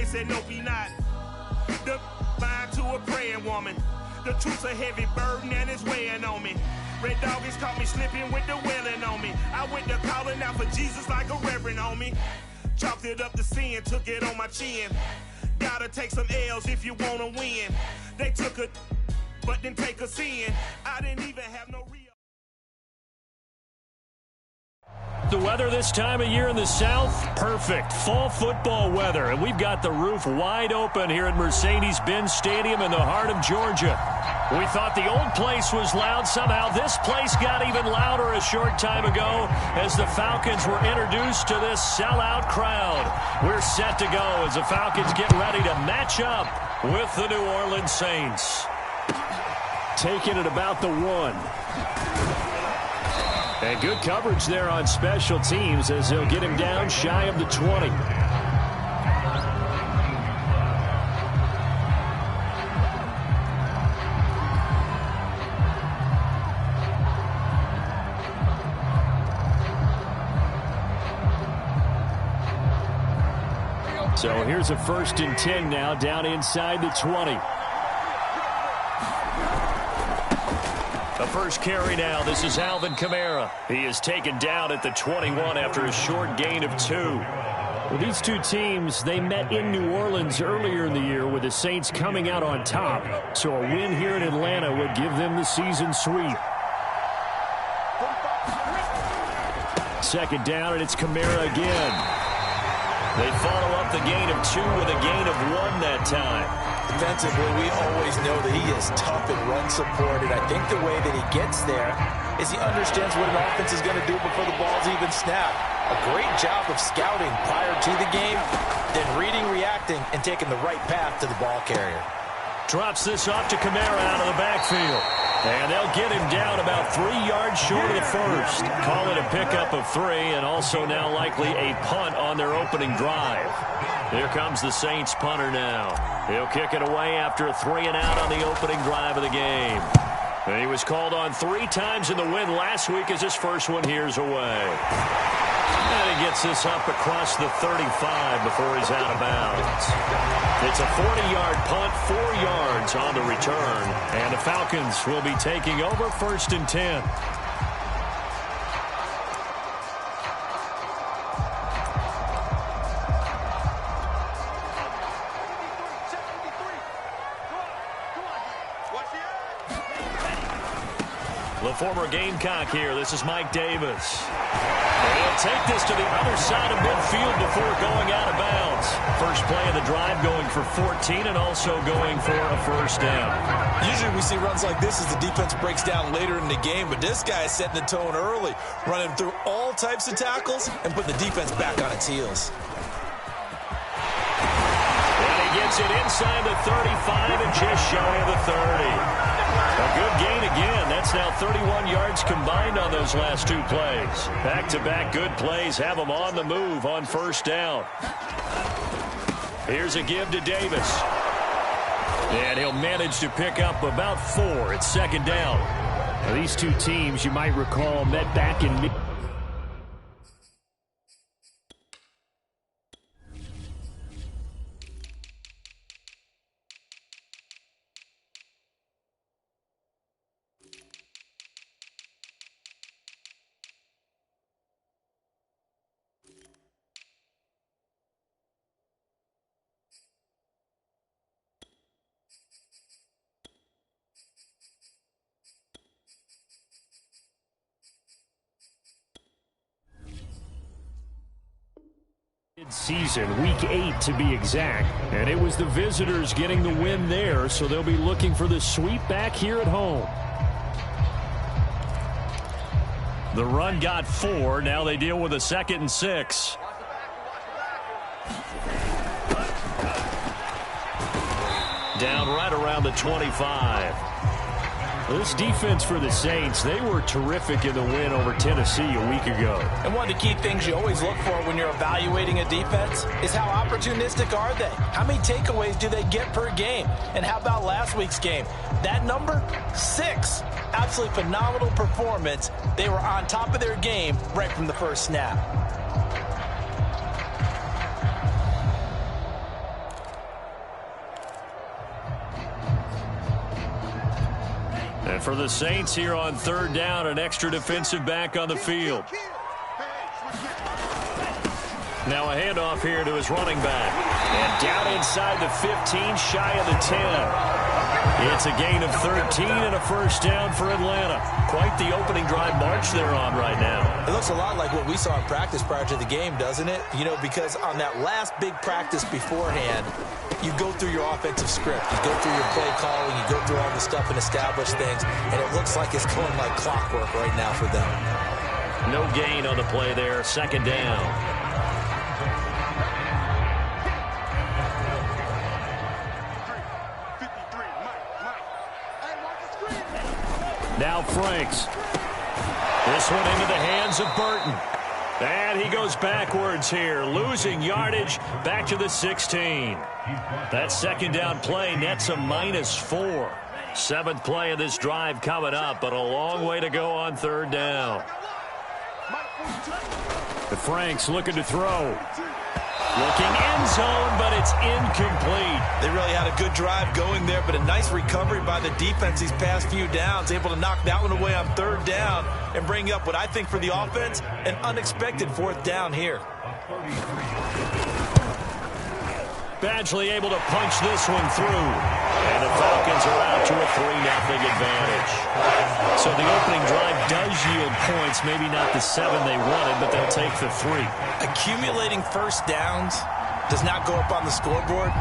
said, no, be not. The bind to a praying woman. The truth's a heavy burden and it's weighing on me. Red Dog has caught me slipping with the wailing on me. I went to calling out for Jesus like a reverend on me. Chalked it up to sin, took it on my chin. Gotta take some L's if you wanna win. They took a, but didn't take a sin. I didn't even have no real. The weather this time of year in the South, perfect. Fall football weather, and we've got the roof wide open here at Mercedes-Benz Stadium in the heart of Georgia. We thought the old place was loud. Somehow this place got even louder a short time ago as the Falcons were introduced to this sellout crowd. We're set to go as the Falcons get ready to match up with the New Orleans Saints. Taking it about the 1. And good coverage there on special teams as they'll get him down shy of the 20. So here's a 1st and 10 now down inside the 20. The first carry now. This is Alvin Kamara. He is taken down at the 21 after a short gain of 2. Well, these two teams, they met in New Orleans earlier in the year with the Saints coming out on top. So a win here in Atlanta would give them the season sweep. 2nd down, and it's Kamara again. They follow up the gain of 2 with a gain of 1 that time. Defensively, we always know that he is tough and run support, and I think the way that he gets there is he understands what an offense is going to do before the ball's even snapped. A great job of scouting prior to the game, then reading, reacting, and taking the right path to the ball carrier. Drops this off to Kamara out of the backfield. And they'll get him down about 3 yards short of the first. Call it a pickup of 3, and also now likely a punt on their opening drive. Here comes the Saints punter now. He'll kick it away after a 3-and-out on the opening drive of the game. And he was called on 3 times in the win last week as his first one here's away. And he gets this up across the 35 before he's out of bounds. It's a 40-yard punt, 4 yards on the return. And the Falcons will be taking over 1st and 10. The former Gamecock here. This is Mike Davis. He'll take this to the other side of midfield before going out of bounds. First play of the drive going for 14 and also going for a 1st down. Usually we see runs like this as the defense breaks down later in the game, but this guy is setting the tone early, running through all types of tackles and putting the defense back on its heels. And he gets it inside the 35 and just shy of the 30. A good gain again. That's now 31 yards combined on those last 2 plays. Back-to-back good plays have them on the move on 1st down. Here's a give to Davis. And he'll manage to pick up about 4 at 2nd down. Now, these two teams, you might recall, met back in season, week 8 to be exact, and it was the visitors getting the win there, so they'll be looking for the sweep back here at home. The run got 4. Now they deal with a 2nd and 6. Down right around the 25. This defense for the Saints, they were terrific in the win over Tennessee a week ago. And one of the key things you always look for when you're evaluating a defense is how opportunistic are they? How many takeaways do they get per game? And how about last week's game? That number, 6. Absolutely phenomenal performance. They were on top of their game right from the first snap. And for the Saints here on third down, an extra defensive back on the field. Now a handoff here to his running back. And down inside the 15, shy of the 10. It's a gain of 13 and a first down for Atlanta. Quite the opening drive march they're on right now. It looks a lot like what we saw in practice prior to the game, doesn't it? You know, because on that last big practice beforehand, you go through your offensive script. You go through your play calling. You go through all the stuff and establish things. And it looks like it's going like clockwork right now for them. No gain on the play there. Second down. Now Franks. This one into the hands of Burton. And he goes backwards here, losing yardage back to the 16. That second down play nets a -4. Seventh play of this drive coming up, but a long way to go on third down. The Franks looking to throw. Looking end zone, but it's incomplete. They really had a good drive going there, but a nice recovery by the defense these past few downs, able to knock that one away on third down and bring up what I think for the offense, an unexpected fourth down here. Badgley able to punch this one through. And the Falcons are out to a 3-0 advantage. So the opening drive does yield points, maybe not the 7 they wanted, but they'll take the 3. Accumulating first downs does not go up on the scoreboard,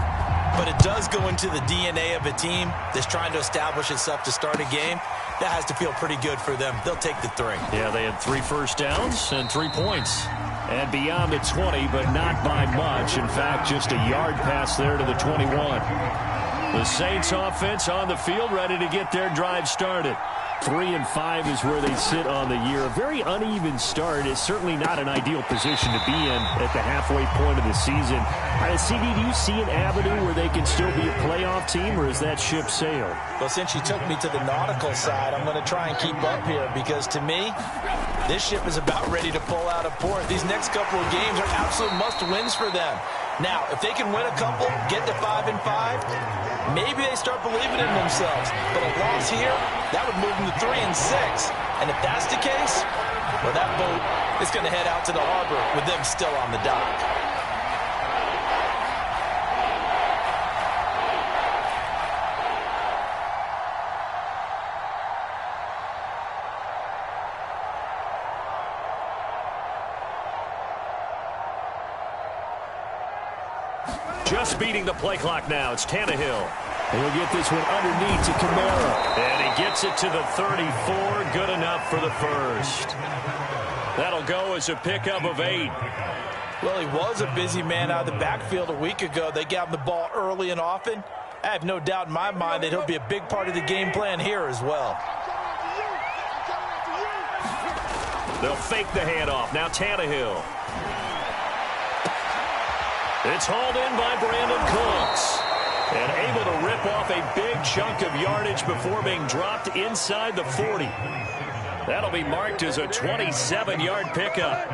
but it does go into the DNA of a team that's trying to establish itself to start a game. That has to feel pretty good for them. They'll take the 3. Yeah, they had 3 first downs and 3 points. And beyond the 20, but not by much. In fact, just a yard pass there to the 21. The Saints offense on the field, ready to get their drive started. 3-5 is where they sit on the year. A very uneven start. Is certainly not an ideal position to be in at the halfway point of the season. CD, do you see an avenue where they can still be a playoff team, or is that ship sailed? Well, since you took me to the nautical side, I'm going to try and keep up here, because to me, this ship is about ready to pull out of port. These next couple of games are absolute must-wins for them. Now, if they can win a couple, get to 5-5, maybe they start believing in themselves. But a loss here, that would move them to 3-6. And if that's the case, well, that boat is going to head out to the harbor with them still on the dock. Just beating the play clock now. It's Tannehill. He'll get this one underneath to Kamara. And he gets it to the 34. Good enough for the first. That'll go as a pickup of 8. Well, he was a busy man out of the backfield a week ago. They got him the ball early and often. I have no doubt in my mind that he'll be a big part of the game plan here as well. They'll fake the handoff. Now Tannehill. It's hauled in by Brandon Cooks. And able to rip off a big chunk of yardage before being dropped inside the 40. That'll be marked as a 27-yard pickup.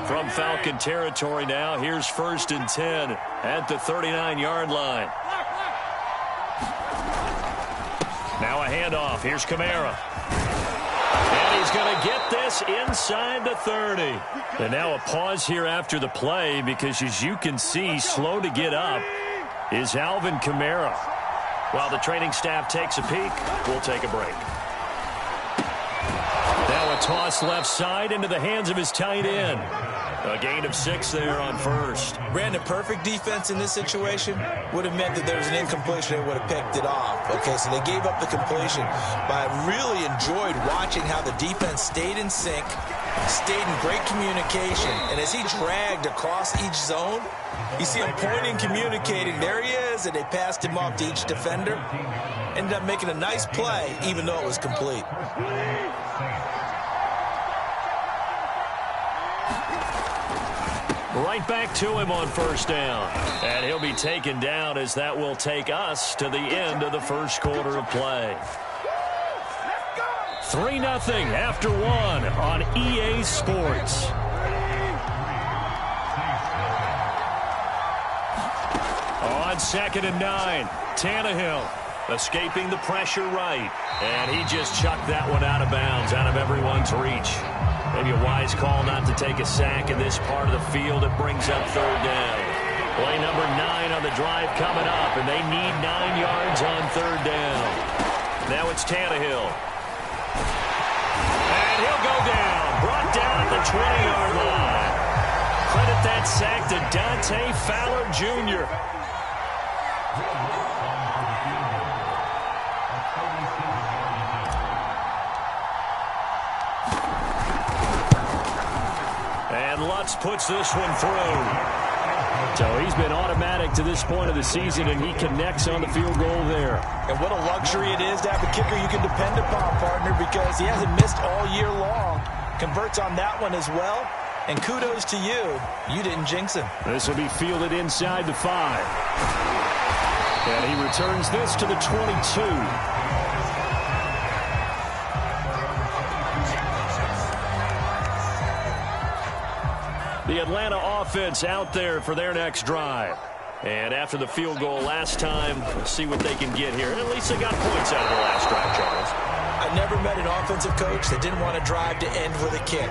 From Falcon territory now, here's 1st and 10 at the 39-yard line. Now a handoff. Here's Kamara. And he's going to get this inside the 30. And now a pause here after the play, because as you can see, slow to get up is Alvin Kamara. While the training staff takes a peek, we'll take a break. Now a toss left side into the hands of his tight end. A gain of 6 there on first. Brandon, perfect defense in this situation would have meant that there was an incompletion. They would have picked it off. Okay, so they gave up the completion. But I really enjoyed watching how the defense stayed in sync, stayed in great communication. And as he dragged across each zone, you see him pointing, communicating. There he is, and they passed him off to each defender. Ended up making a nice play, even though it was complete. Right back to him on first down. And he'll be taken down, as that will take us to the end of the first quarter of play. 3-0 after 1 on EA Sports. On 2nd and 9, Tannehill. escaping the pressure right. And he just chucked that one out of bounds, out of everyone's reach. Maybe a wise call not to take a sack in this part of the field. It brings up third down. Play number 9 on the drive coming up, and they need 9 yards on third down. Now it's Tannehill. And he'll go down. Brought down at the 20-yard line. Credit that sack to Dante Fowler Jr. And Lutz puts this one through. So he's been automatic to this point of the season, and he connects on the field goal there. And what a luxury it is to have a kicker you can depend upon, partner, because he hasn't missed all year long. Converts on that one as well. And kudos to you. You didn't jinx him. This will be fielded inside the 5. And he returns this to the 22. The Atlanta offense out there for their next drive. And after the field goal last time, let's see what they can get here. At least they got points out of the last drive, Charles. I never met an offensive coach that didn't want to drive to end with a kick.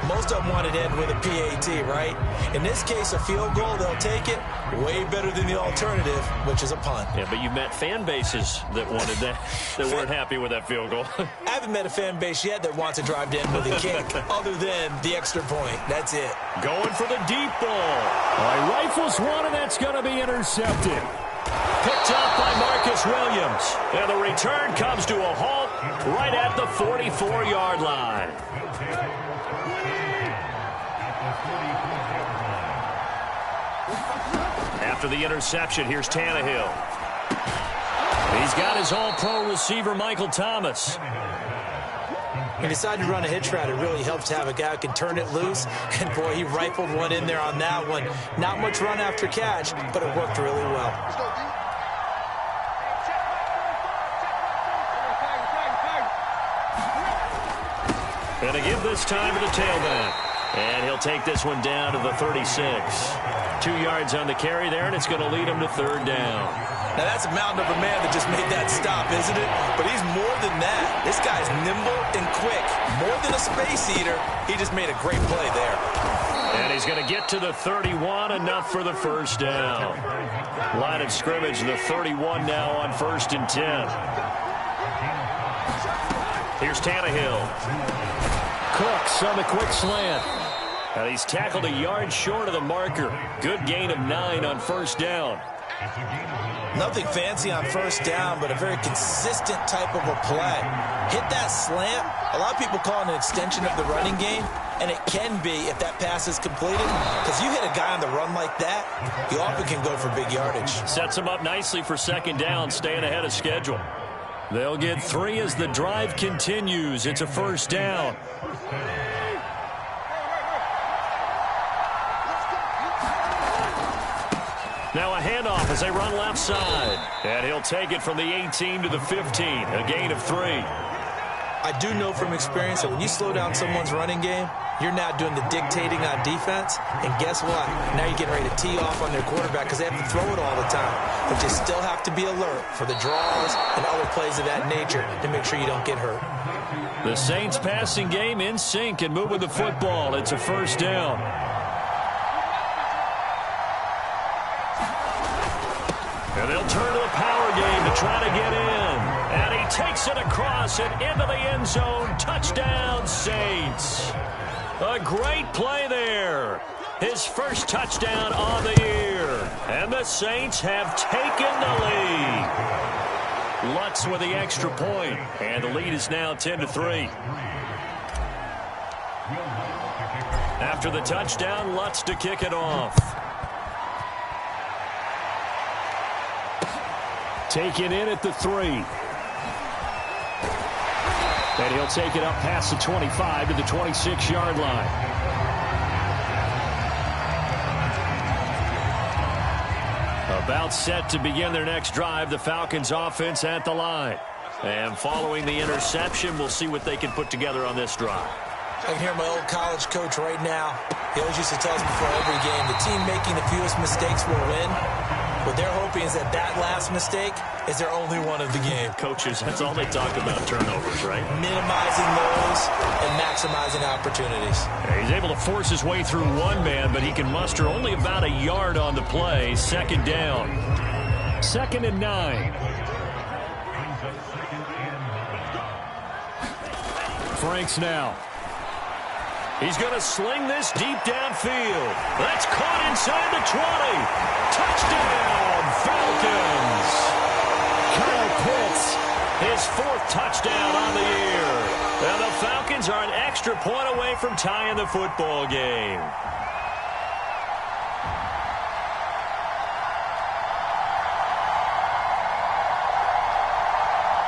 Most of them wanted to end with a PAT, right? In this case, a field goal, they'll take it. Way better than the alternative, which is a punt. Yeah, but you've met fan bases that wanted that, that weren't happy with that field goal. I haven't met a fan base yet that wants to drive to end with a kick, other than the extra point. That's it. Going for the deep ball. Rifles one, and that's going to be intercepted. Picked up by Marcus Williams. And the return comes to a halt right at the 44-yard line. After the interception, here's Tannehill. He's got his all-pro receiver, Michael Thomas. He decided to run a hitch route. It really helps to have a guy who can turn it loose. And, boy, he rifled one in there on that one. Not much run after catch, but it worked really well. And to give this time to the tailback. And he'll take this one down to the 36. 2 yards on the carry there, and it's going to lead him to third down. Now, that's a mountain of a man that just made that stop, isn't it? But he's more than that. This guy's nimble and quick. More than a space eater, he just made a great play there. And he's going to get to the 31, enough for the first down. Line of scrimmage, the 31 now on 1st and 10. Here's Tannehill. Cooks on the quick slant. And he's tackled a yard short of the marker. Good gain of 9 on first down. Nothing fancy on first down, but a very consistent type of a play. Hit that slant. A lot of people call it an extension of the running game, and it can be if that pass is completed. Because you hit a guy on the run like that, you often can go for big yardage. Sets him up nicely for second down, staying ahead of schedule. They'll get 3 as the drive continues. It's a first down. Now a handoff as they run left side. And he'll take it from the 18 to the 15. A gain of 3. I do know from experience that when you slow down someone's running game, you're not doing the dictating on defense. And guess what? Now you're getting ready to tee off on their quarterback because they have to throw it all the time. But you still have to be alert for the draws and other plays of that nature to make sure you don't get hurt. The Saints passing game in sync and moving the football. It's a first down. And they'll turn to the power game to try to get in. And he takes it across and into the end zone. Touchdown, Saints. A great play there. His first touchdown on the year. And the Saints have taken the lead. Lutz with the extra point. And the lead is now 10-3. After the touchdown, Lutz to kick it off. Taken in at the 3. And he'll take it up past the 25 to the 26-yard line. About set to begin their next drive, the Falcons offense at the line. And following the interception, we'll see what they can put together on this drive. I can hear my old college coach right now. He always used to tell us before every game, the team making the fewest mistakes will win. What they're hoping is that that last mistake is their only one of the game. Coaches, that's all they talk about, turnovers, right? Minimizing those and maximizing opportunities. Yeah, he's able to force his way through one man, but he can muster only about a yard on the play. Second down. 2nd and 9. Franks now. He's going to sling this deep downfield. That's caught inside the 20. Touchdown, Falcons. Kyle Pitts, his 4th touchdown on the year. And the Falcons are an extra point away from tying the football game.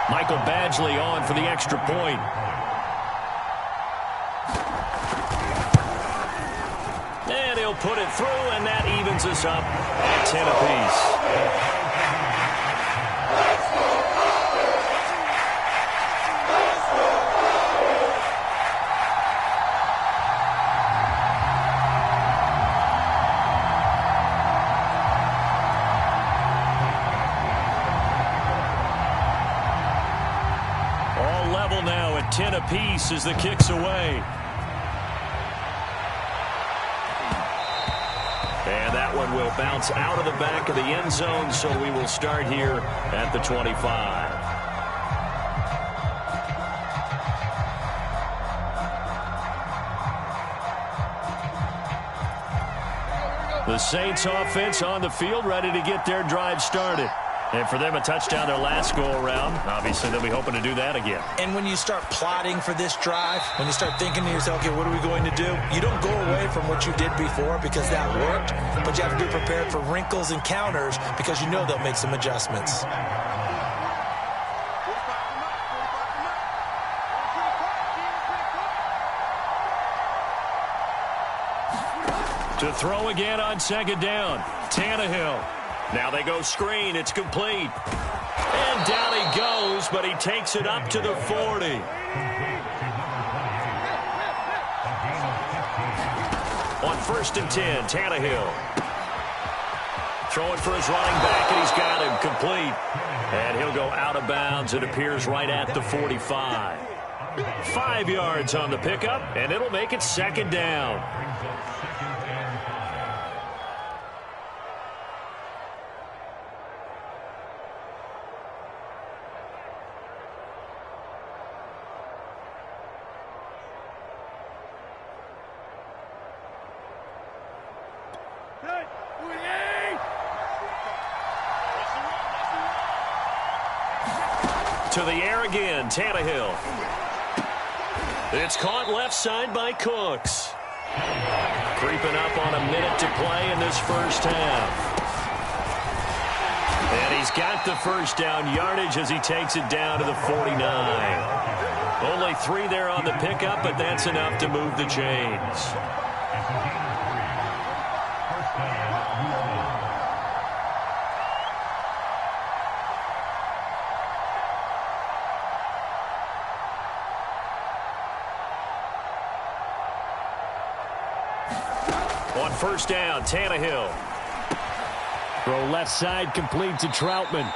Michael Badgley on for the extra point. And he'll put it through, and that evens us up at 10 apiece. All level now at 10 apiece as the kick's away. And that one will bounce out of the back of the end zone, so we will start here at the 25. The Saints offense on the field, ready to get their drive started. And for them, a touchdown their last go-around. Obviously, they'll be hoping to do that again. And when you start plotting for this drive, when you start thinking to yourself, okay, what are we going to do? You don't go away from what you did before because that worked, but you have to be prepared for wrinkles and counters because you know they'll make some adjustments. To throw again on 2nd down, Tannehill. Now they go screen. It's complete. And down he goes, but he takes it up to the 40. On 1st and 10, Tannehill. Throwing for his running back, and he's got him complete. And he'll go out of bounds. It appears right at the 45. 5 yards on the pickup, and it'll make it 2nd down. To the air again, Tannehill. It's caught left side by Cooks. Creeping up on a minute to play in this first half. And he's got the first down yardage as he takes it down to the 49. Only 3 there on the pickup, but that's enough to move the chains. On 1st down, Tannehill. Throw left side complete to Troutman.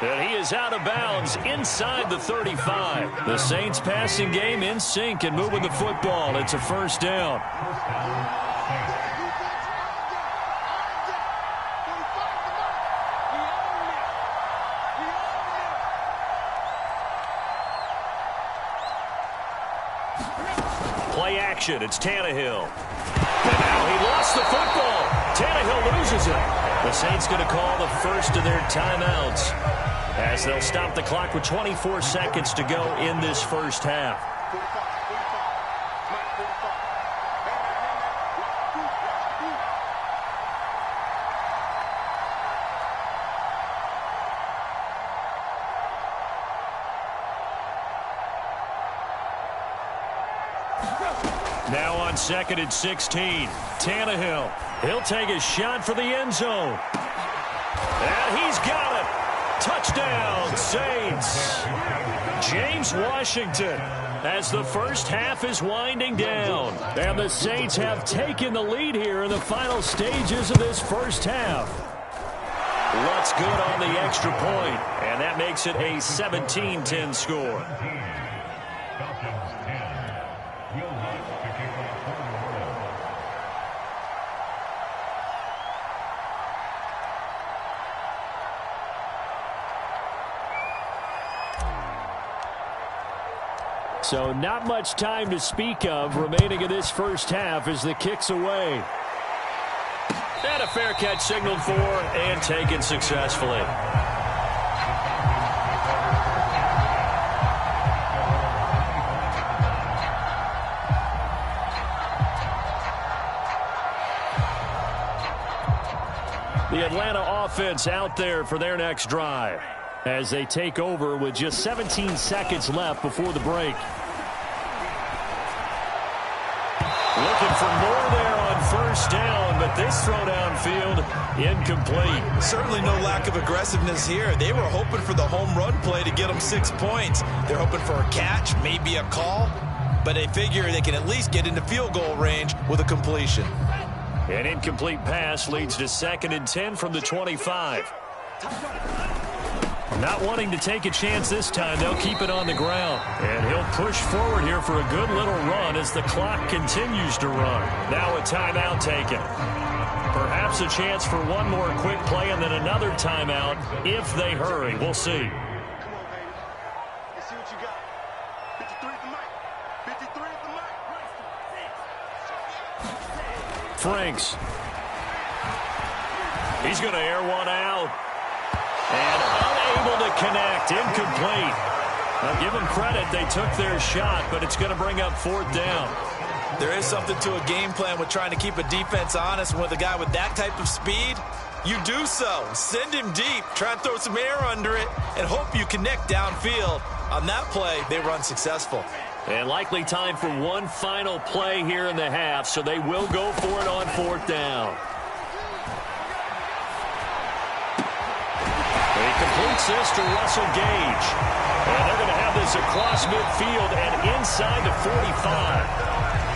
And he is out of bounds inside the 35. The Saints passing game in sync and moving the football. It's a 1st down. Play action. It's Tannehill. And now he lost the football. Tannehill loses it. The Saints going to call the first of their timeouts as they'll stop the clock with 24 seconds to go in this first half. Now on 2nd and 16, Tannehill. He'll take a shot for the end zone. And he's got it. Touchdown, Saints. James Washington as the first half is winding down. And the Saints have taken the lead here in the final stages of this first half. Looks good on the extra point, and that makes it a 17-10 score. So not much time to speak of remaining in this first half as the kick's away. And a fair catch signaled for and taken successfully. The Atlanta offense out there for their next drive as they take over with just 17 seconds left before the break. Looking for more there on first down, but this throw downfield incomplete. Certainly no lack of aggressiveness here. They were hoping for the home run play to get them 6 points. They're hoping for a catch, maybe a call, but they figure they can at least get into field goal range with a completion. An incomplete pass leads to 2nd and 10 from the 25. Not wanting to take a chance this time, they'll keep it on the ground. And he'll push forward here for a good little run as the clock continues to run. Now a timeout taken. Perhaps a chance for one more quick play and then another timeout if they hurry. We'll see. Come on, baby. Let's see what you got. 53 at the mic. 53 at the mic. Franks. He's going to air one out. And unable to connect. Incomplete. I'll give them credit. They took their shot, but it's going to bring up 4th down. There is something to a game plan with trying to keep a defense honest. With a guy with that type of speed, you do so. Send him deep. Try and throw some air under it and hope you connect downfield. On that play, they were unsuccessful. And likely time for one final play here in the half, so they will go for it on 4th down. He completes this to Russell Gage. And they're going to have this across midfield and inside the 45.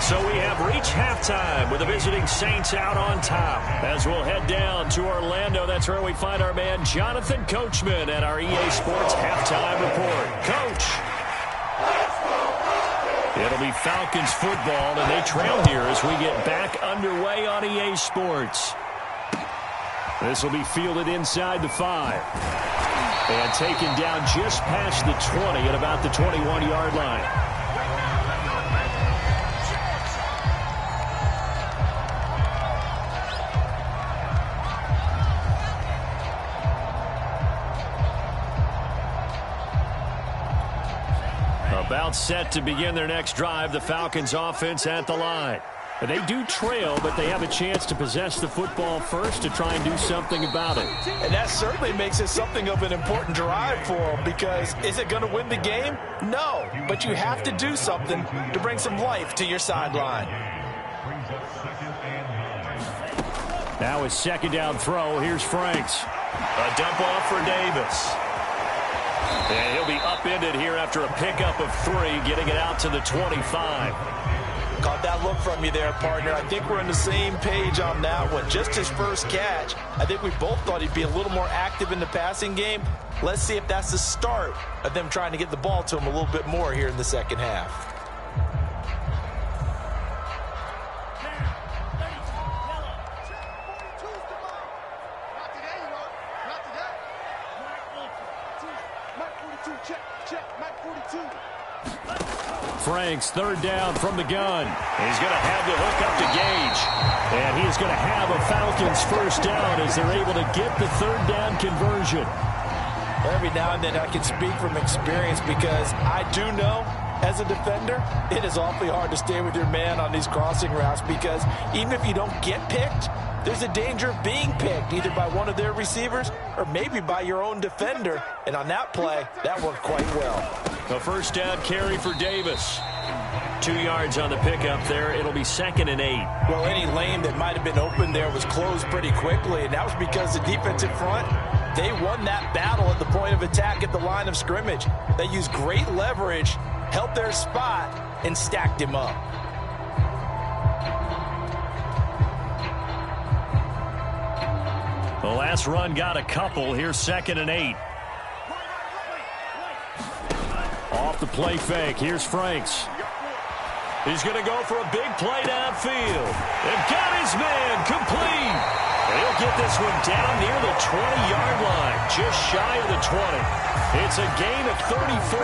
So we have reached halftime with the visiting Saints out on top. As we'll head down to Orlando, that's where we find our man Jonathan Coachman at our EA Sports Halftime Report. Coach. It'll be Falcons football, and they trail here as we get back underway on EA Sports. This will be fielded inside the 5. And taken down just past the 20 at about the 21-yard line. About set to begin their next drive, the Falcons offense at the line. They do trail, but they have a chance to possess the football first to try and do something about it. And that certainly makes it something of an important drive for them, because is it going to win the game? No, but you have to do something to bring some life to your sideline. Now a 2nd down throw. Here's Franks. A dump off for Davis. And he'll be upended here after a pickup of 3, getting it out to the 25. Caught that look from you there, partner. I think we're on the same page on that one. Just his first catch. I think we both thought he'd be a little more active in the passing game. Let's see if that's the start of them trying to get the ball to him a little bit more here in the second half. Franks, 3rd down from the gun. He's going to have the hook up to Gage. And he is going to have a Falcons first down as they're able to get the 3rd down conversion. Every now and then I can speak from experience, because I do know as a defender it is awfully hard to stay with your man on these crossing routes, because even if you don't get picked, there's a danger of being picked either by one of their receivers or maybe by your own defender. And on that play, that worked quite well. A first down carry for Davis. 2 yards on the pickup there. It'll be 2nd and 8. Well, any lane that might have been open there was closed pretty quickly, and that was because the defensive front, they won that battle at the point of attack at the line of scrimmage. They used great leverage, held their spot, and stacked him up. The last run got a couple. Here's 2nd and 8. Off the play fake. Here's Franks. He's going to go for a big play downfield. They've got his man complete. And he'll get this one down near the 20-yard line, just shy of the 20. It's a gain of 34.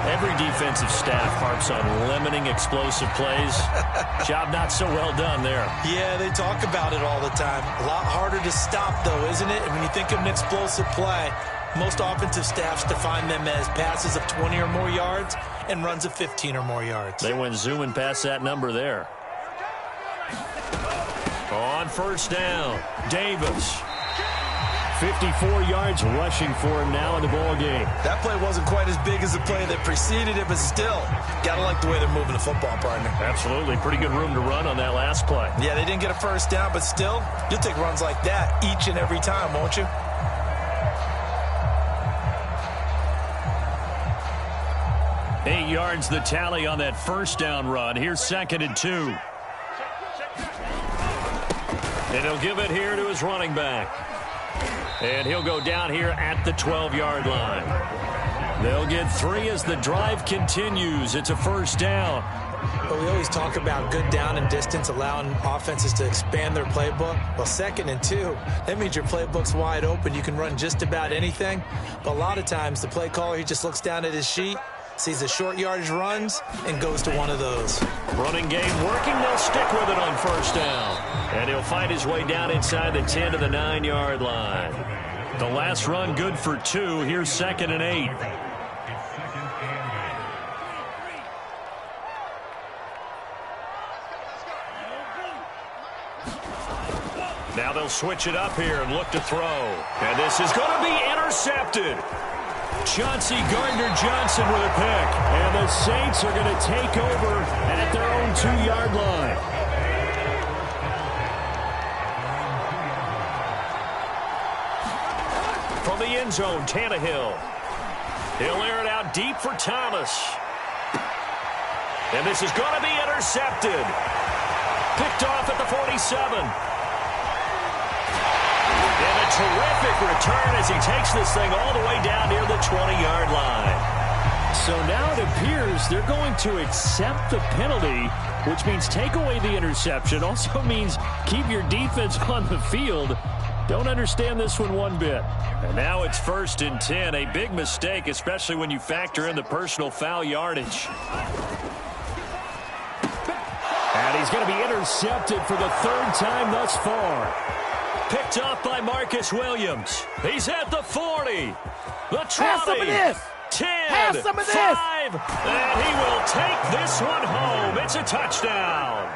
Every defensive staff harps on limiting explosive plays. Job not so well done there. Yeah, they talk about it all the time. A lot harder to stop, though, isn't it? And when you think of an explosive play, most offensive staffs define them as passes of 20 or more yards and runs of 15 or more yards. They went zooming past that number there. On first down, Davis. 54 yards rushing for him now in the ball game. That play wasn't quite as big as the play that preceded it, but still, gotta like the way they're moving the football, partner. Absolutely. Pretty good room to run on that last play. Yeah, they didn't get a first down, but still, you'll take runs like that each and every time, won't you? Eight yards the tally on that first down run. Here's 2nd and 2. And he'll give it here to his running back. And he'll go down here at the 12-yard line. They'll get 3 as the drive continues. It's a first down. But we always talk about good down and distance, allowing offenses to expand their playbook. Well, 2nd and 2, that means your playbook's wide open. You can run just about anything. But a lot of times, the play caller, he just looks down at his sheet, sees the short yardage runs, and goes to one of those. Running game working. They'll stick with it on first down. And he'll find his way down inside the 10 to the 9-yard line. The last run good for 2. Here's 2nd and 8. Now they'll switch it up here and look to throw. And this is going to be intercepted. Chauncey Gardner-Johnson with a pick. And the Saints are going to take over at their own 2-yard line. From the end zone, Tannehill. He'll air it out deep for Thomas. And this is going to be intercepted. Picked off at the 47. And a terrific return as he takes this thing all the way down near the 20-yard line. So now it appears they're going to accept the penalty, which means take away the interception. Also means keep your defense on the field. Don't understand this one bit. And now it's 1st and 10. A big mistake, especially when you factor in the personal foul yardage. And he's going to be intercepted for the 3rd time thus far. Picked off by Marcus Williams. He's at the 40. The 20. Have some of this. 10. Have some of this. 5. And he will take this one home. It's a touchdown.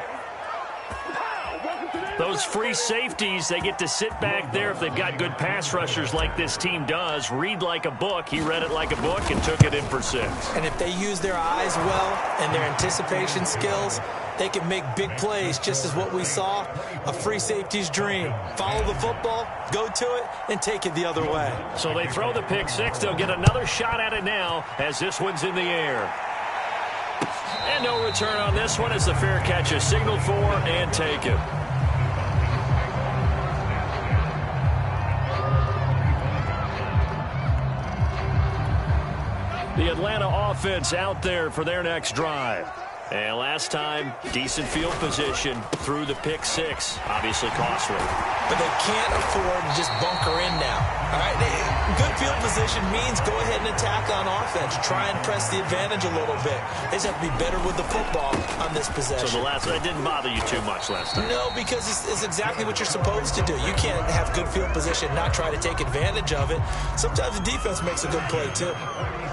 Those free safeties, they get to sit back there if they've got good pass rushers like this team does. Read like a book. He read it like a book and took it in for 6. And if they use their eyes well and their anticipation skills, they can make big plays, just as what we saw, a free safety's dream. Follow the football, go to it, and take it the other way. So they throw the pick 6. They'll get another shot at it now as this one's in the air. And no return on this one as the fair catch is signaled for and taken. The Atlanta offense out there for their next drive. And last time, decent field position through the pick 6. Obviously costly. But they can't afford to just bunker in now. All right, good field position means go ahead and attack on offense. Try and press the advantage a little bit. They just have to be better with the football on this possession. So it didn't bother you too much last time? No, because it's exactly what you're supposed to do. You can't have good field position, not try to take advantage of it. Sometimes the defense makes a good play, too.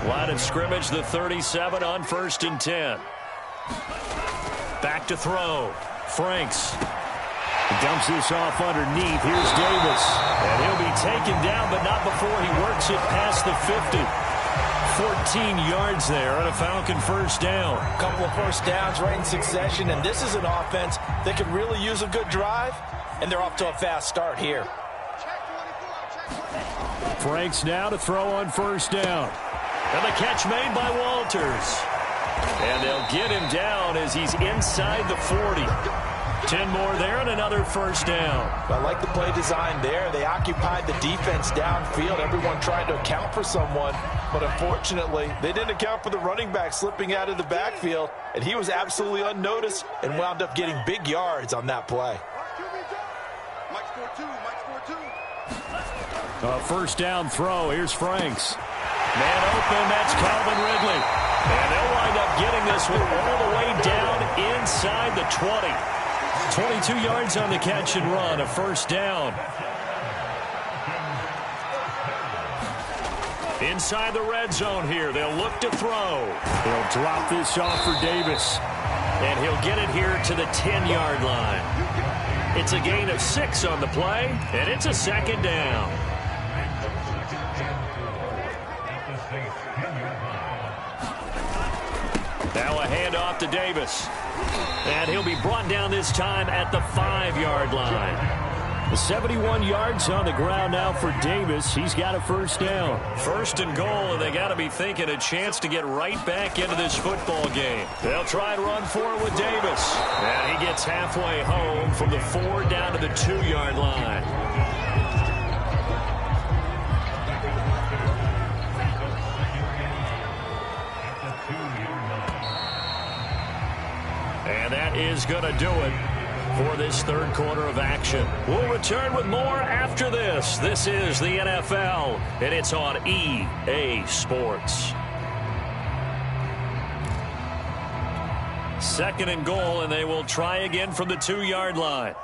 Line of scrimmage, the 37 on 1st and 10. Back to throw. Franks. Dumps this off underneath. Here's Davis. And he'll be taken down, but not before he works it past the 50. 14 yards there on a Falcon first down. A couple of first downs right in succession, and this is an offense that can really use a good drive, and they're off to a fast start here. Franks now to throw on first down. And the catch made by Walters. And they'll get him down as he's inside the 40. 10 more there and another first down. I like the play design there. They occupied the defense downfield. Everyone tried to account for someone, but unfortunately, they didn't account for the running back slipping out of the backfield, and he was absolutely unnoticed and wound up getting big yards on that play. A first down throw. Here's Franks. Man open, that's Calvin Ridley. And they'll wind up getting this one all the way down inside the 20. 22 yards on the catch and run, a first down. Inside the red zone here, they'll look to throw. They'll drop this off for Davis. And he'll get it here to the 10-yard line. It's a gain of 6 on the play, and it's a second down. Now a handoff to Davis. And he'll be brought down this time at the 5-yard line. The 71 yards on the ground now for Davis. He's got a first down. First and goal, and they got to be thinking a chance to get right back into this football game. They'll try and run for it with Davis. And he gets halfway home from the 4 down to the 2-yard line. And that is going to do it for this third quarter of action. We'll return with more after this. This is the NFL, and it's on EA Sports. Second and goal, and they will try again from the 2-yard line.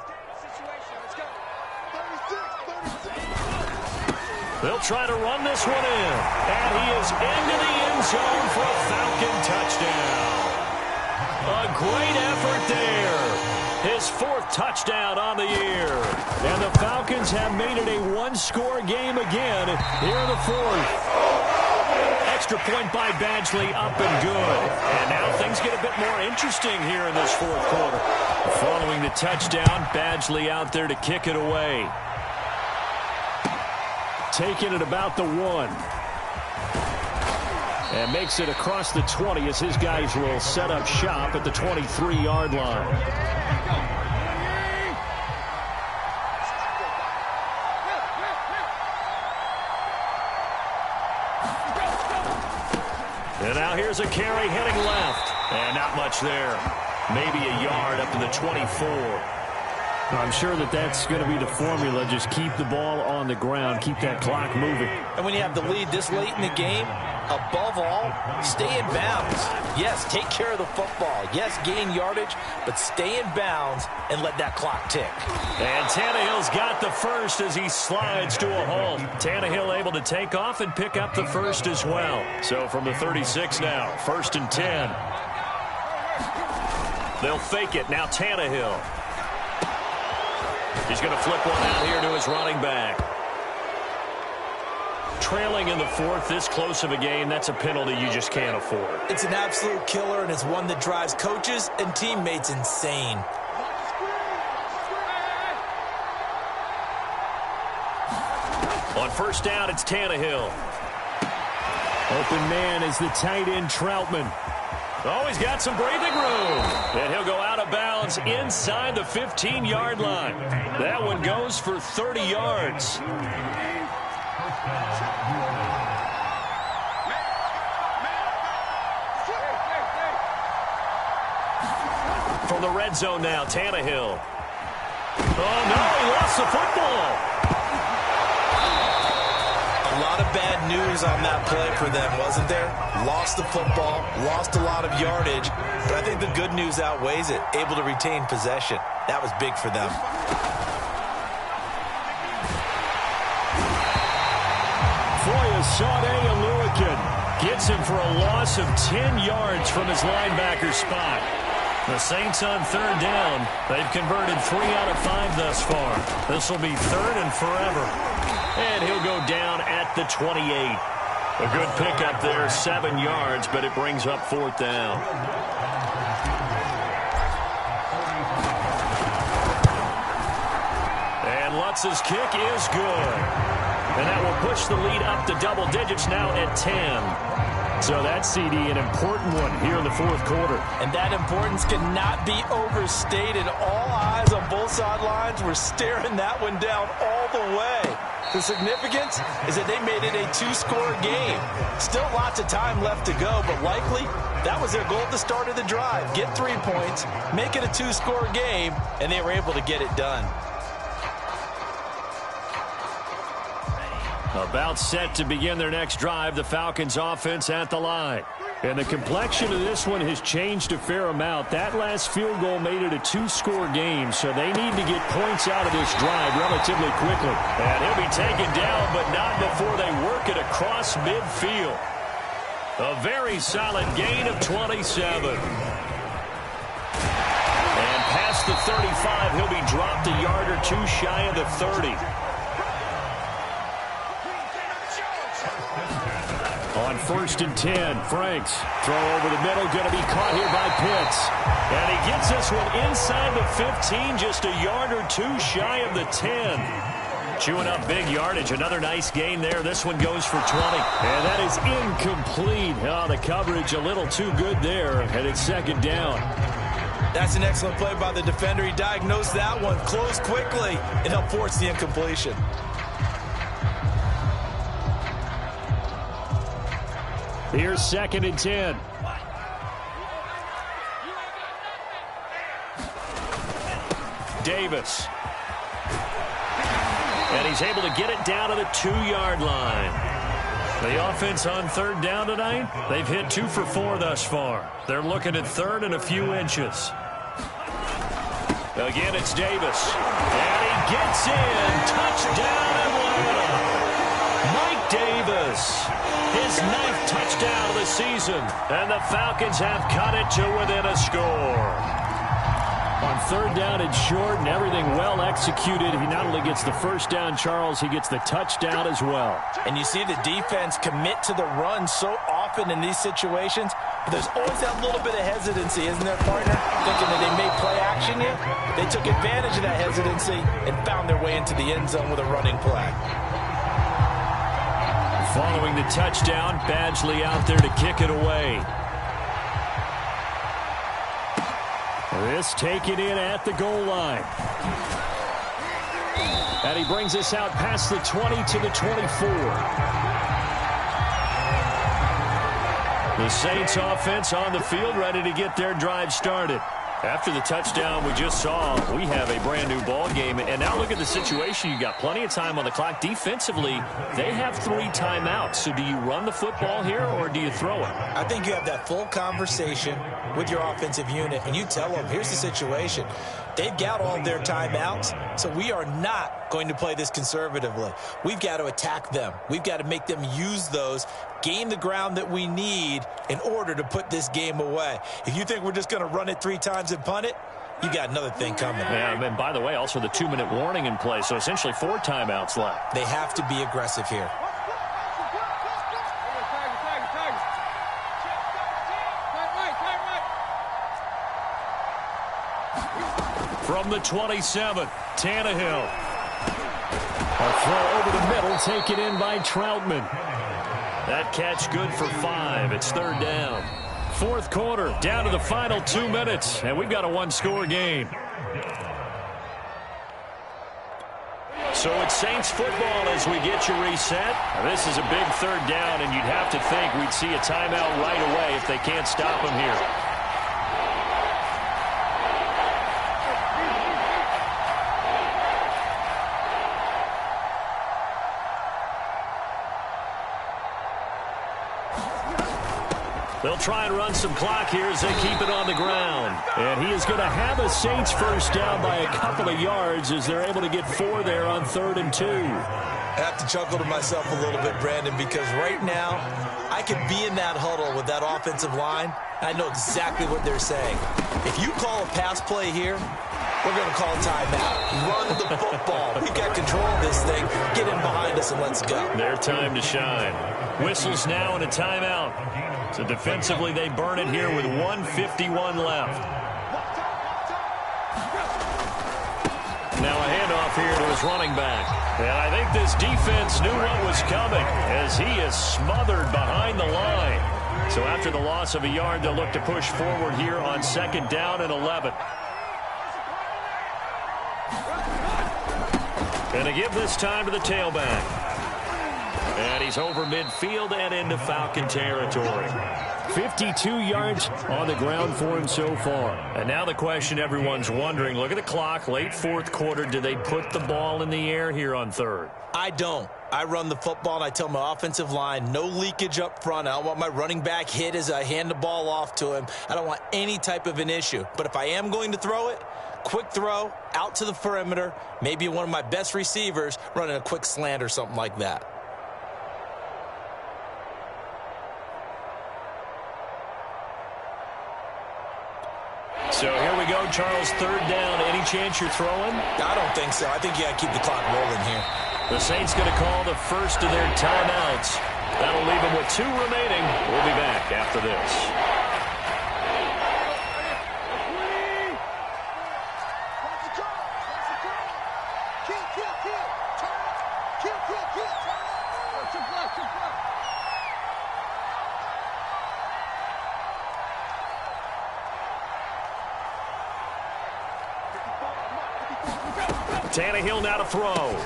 They'll try to run this one in, and he is into the end zone for a Falcon touchdown. A great effort there. His 4th touchdown on the year. And the Falcons have made it a one-score game again here in the 4th. Extra point by Badgley, up and good. And now things get a bit more interesting here in this 4th quarter. Following the touchdown, Badgley out there to kick it away. Taking it about the 1. And makes it across the 20 as his guys will set up shop at the 23-yard line. And now here's a carry heading left. And not much there. Maybe a yard up to the 24. I'm sure that that's going to be the formula. Just keep the ball on the ground. Keep that clock moving. And when you have the lead this late in the game, above all, stay in bounds. Yes, take care of the football. Yes, gain yardage, but stay in bounds and let that clock tick. And Tannehill's got the first as he slides to a halt. Tannehill able to take off and pick up the first as well. So from the 36 now, 1st and 10. They'll fake it. Now Tannehill. He's going to flip one out here to his running back. Trailing in the 4th, this close of a game, that's a penalty you just can't afford. It's an absolute killer, and it's one that drives coaches and teammates insane. On first down, it's Tannehill. Open man is the tight end Troutman. Oh, he's got some breathing room. And he'll go out of bounds inside the 15-yard line. That one goes for 30 yards. From the red zone now, Tannehill. Oh, no, he lost the football. A lot of bad news on that play for them, wasn't there? Lost the football, lost a lot of yardage, but I think the good news outweighs it. Able to retain possession. That was big for them. Foyesade Oluwakin gets him for a loss of 10 yards from his linebacker spot. The Saints on third down. They've converted 3 out of 5 thus far. This will be 3rd and forever. And he'll go down at the 28. A good pickup there, 7 yards, but it brings up 4th down. And Lutz's kick is good. And that will push the lead up to double digits now at 10. So that CD, an important one here in the fourth quarter. And that importance cannot be overstated. All eyes on both sidelines were staring that one down all the way. The significance is that they made it a two-score game. Still lots of time left to go, but likely that was their goal at the start of the drive. Get 3 points, make it a two-score game, and they were able to get it done. About set to begin their next drive, the Falcons offense at the line. And the complexion of this one has changed a fair amount. That last field goal made it a two-score game, so they need to get points out of this drive relatively quickly. And he'll be taken down, but not before they work it across midfield. A very solid gain of 27. And past the 35, he'll be dropped a yard or two shy of the 30. On 1st and 10, Franks throw over the middle, going to be caught here by Pitts. And he gets this one inside the 15, just a yard or two shy of the 10. Chewing up big yardage, another nice gain there. This one goes for 20. And that is incomplete. Oh, the coverage a little too good there, and it's second down. That's an excellent play by the defender. He diagnosed that one, closed quickly, and helped force the incompletion. Here's 2nd and 10. Davis. And he's able to get it down to the 2-yard line. The offense on 3rd down tonight, they've hit 2 for 4 thus far. They're looking at 3rd and a few inches. Again, it's Davis. And he gets in. Touchdown, Atlanta. Mike Davis. His 9th touchdown of the season. And the Falcons have cut it to within a score. On 3rd down and short and everything well executed, he not only gets the first down, Charles, he gets the touchdown as well. And you see the defense commit to the run so often in these situations, but there's always that little bit of hesitancy, isn't there, partner? Thinking that they may play action you. They took advantage of that hesitancy and found their way into the end zone with a running play. Following the touchdown, Badgley out there to kick it away. This taken in at the goal line. And he brings us out past the 20 to the 24. The Saints offense on the field, ready to get their drive started. After the touchdown we just saw, we have a brand new ball game. And now look at the situation. You got plenty of time on the clock. Defensively, they have 3 timeouts. So do you run the football here or do you throw it? I think you have that full conversation with your offensive unit, and you tell them, here's the situation. They've got all their timeouts, so we are not going to play this conservatively. We've got to attack them. We've got to make them use those, gain the ground that we need in order to put this game away. If you think we're just going to run it 3 times and punt it, you got another thing coming. Yeah, and by the way, also the 2-minute warning in play, so essentially 4 timeouts left. They have to be aggressive here. From the 27, Tannehill. A throw over the middle, taken in by Troutman. That catch good for 5. It's 3rd down. 4th quarter, down to the final 2 minutes, and we've got a 1-score game. So it's Saints football as we get you reset. Now, this is a big 3rd down, and you'd have to think we'd see a timeout right away if they can't stop them here. They'll try and run some clock here as they keep it on the ground. And he is going to have a Saints first down by a couple of yards as they're able to get 4 there on 3rd and 2. I have to chuckle to myself a little bit, Brandon, because right now I could be in that huddle with that offensive line. I know exactly what they're saying. If you call a pass play here, we're going to call timeout. Run the football. We've got control of this thing. Get in behind us and let's go. Their time to shine. Whistles now and a timeout. So defensively, they burn it here with 1:51 left. Now a handoff here to his running back. And I think this defense knew what was coming as he is smothered behind the line. So after the loss of a yard, they'll look to push forward here on 2nd down and 11. And to give this time to the tailback. And he's over midfield and into Falcon territory. 52 yards on the ground for him so far. And now the question everyone's wondering, look at the clock, late 4th quarter. Do they put the ball in the air here on 3rd? I don't. I run the football, and I tell my offensive line, no leakage up front. I don't want my running back hit as I hand the ball off to him. I don't want any type of an issue. But if I am going to throw it, quick throw, out to the perimeter, maybe one of my best receivers running a quick slant or something like that. So here we go, Charles, 3rd down. Any chance you're throwing? I don't think so. I think you got to keep the clock rolling here. The Saints going to call the first of their timeouts. That'll leave them with 2 remaining. We'll be back after this. Tannehill now to throw.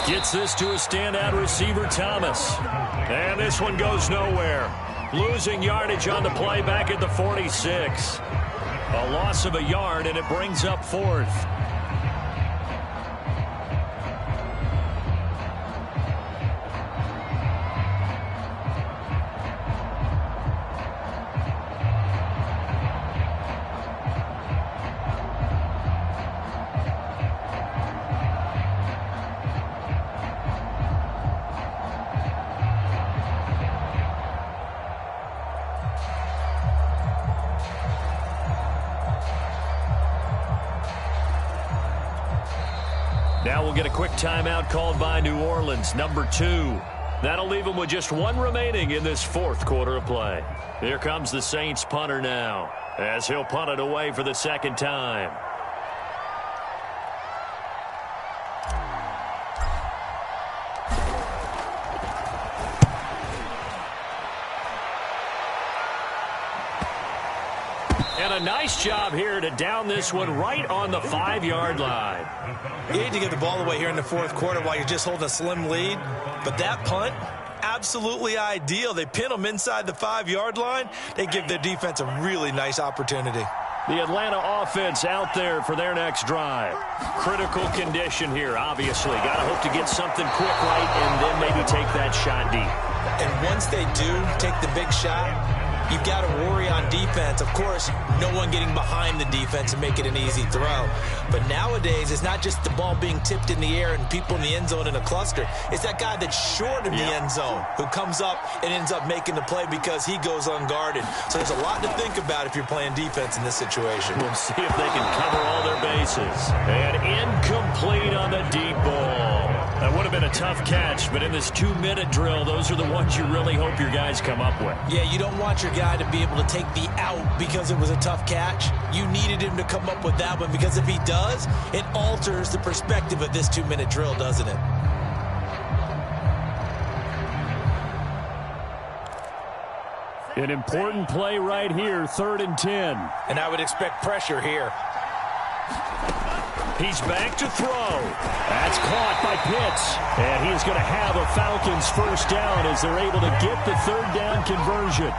Gets this to a standout receiver, Thomas. And this one goes nowhere. Losing yardage on the play back at the 46. A loss of a yard, and it brings up 4th. Now we'll get a quick timeout called by New Orleans, number 2. That'll leave them with just 1 remaining in this 4th quarter of play. Here comes the Saints punter now, as he'll punt it away for the 2nd time. And a nice job here to down this one right on the 5-yard line. You hate to get the ball away here in the 4th quarter while you're just holding a slim lead, but that punt, absolutely ideal. They pin them inside the 5-yard line. They give their defense a really nice opportunity. The Atlanta offense out there for their next drive. Critical condition here, obviously. Got to hope to get something quick right and then maybe take that shot deep. And once they do take the big shot, you've got to worry on defense. Of course, no one getting behind the defense and make it an easy throw. But nowadays, it's not just the ball being tipped in the air and people in the end zone in a cluster. It's that guy that's short of the end zone who comes up and ends up making the play because he goes unguarded. So there's a lot to think about if you're playing defense in this situation. We'll see if they can cover all their bases. And incomplete on the deep ball. That would have been a tough catch, but in this 2-minute drill, those are the ones you really hope your guys come up with. Yeah, you don't want your guy to be able to take the out because it was a tough catch. You needed him to come up with that one because if he does, it alters the perspective of this 2-minute drill, doesn't it? An important play right here, 3rd and 10. And I would expect pressure here. He's back to throw. That's caught by Pitts. And he's going to have a Falcons first down as they're able to get the 3rd down conversion.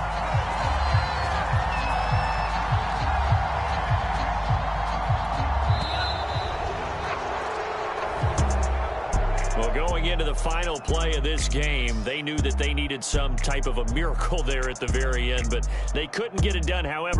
Well, going into the final play of this game, they knew that they needed some type of a miracle there at the very end, but they couldn't get it done. However,